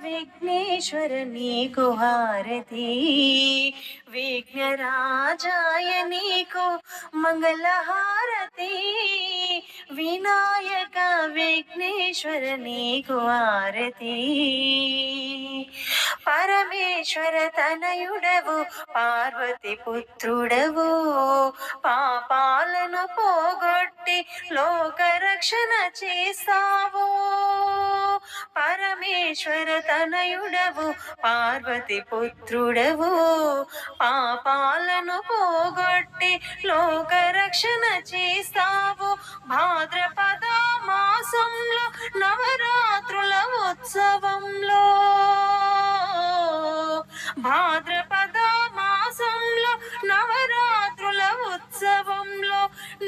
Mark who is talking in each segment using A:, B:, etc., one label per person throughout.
A: విఘ్నేశ్వర నీకు హారతి, విఘ్నరాజాయ నీకు మంగళహారతి, వినాయక విఘ్నేశ్వర నీకు హారతి. పరమేశ్వర తనయుడవు పార్వతి పుత్రుడవు, పాపాలను పోగొట్టి లోకరక్షణ చేస్తావు. పరమేశ్వర తనయుడవు పార్వతి పుత్రుడవు, పాపాలను పోగొట్టి లోకరక్షణ చేస్తావు. భాద్రపద మాసంలో నవరాత్రుల ఉత్సవంలో, భాద్రపద మాసంలో నవరాత్రుల ఉత్సవంలో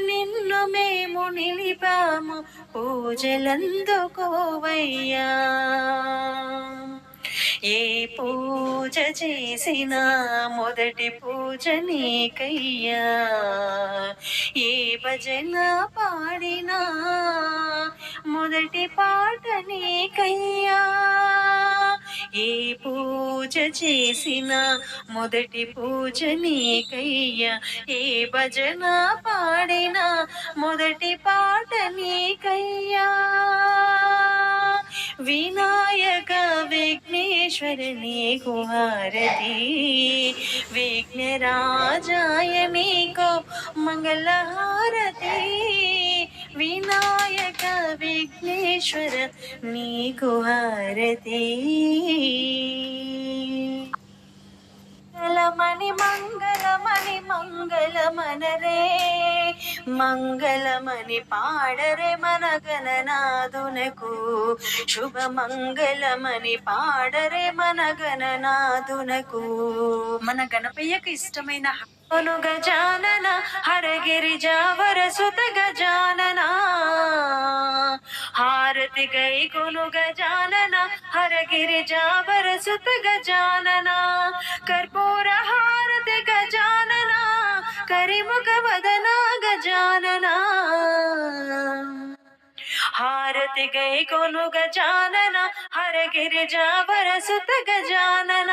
A: నిన్ను మేము నిలిపాము, పూజలందుకోవయ్యా. ఏ పూజ చేసినా మొదటి పూజ నీకయ్యా, ఏ భజన పాడినా మొదటి పాట నీకయ్యా. ఏ పూజ చేసినా మొదటి పూజ నీకయ్యా, ఏ భజన పాడినా మొదటి పాట నీకయ్యా. వినాయక విఘ్నేశ్వర నీకు హారతి, విఘ్నరాజాయ నీకు మంగళహారతి, వినాయక విఘ్నేశ్వర నీకు హారతి. మంగళమణి మంగళమణి మంగళమనరే, మంగళమణి పాడరే మన గణనాథునకు, శుభ మంగళమని పాడరే మన గణనాథునకు. మన గణపయ్యకు ఇష్టమైన కొను గజానన హరగిరి జావర సుత గజానన, హారతి గై కొను గజానన హరగిరి జావర సుత గజానన, కర్పూర హారతి గజానన కరిముఖ వదన గజానన, హారతి గై కొను గజానన హరగిరి జావర సుత గజానన.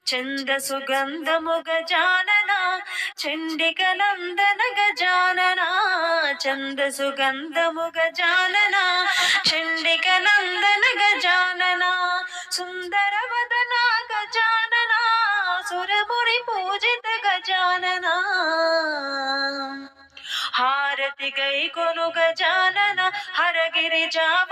A: చంద సుగంధము గజానన చండిక నందన గజానన, చంద సుగంధము గజానన చండిక నందన గజానన, సుందర వదన గజానన సురముని పూజిత గజానన, హారతి గై కొను గజానన హరగిరి జావ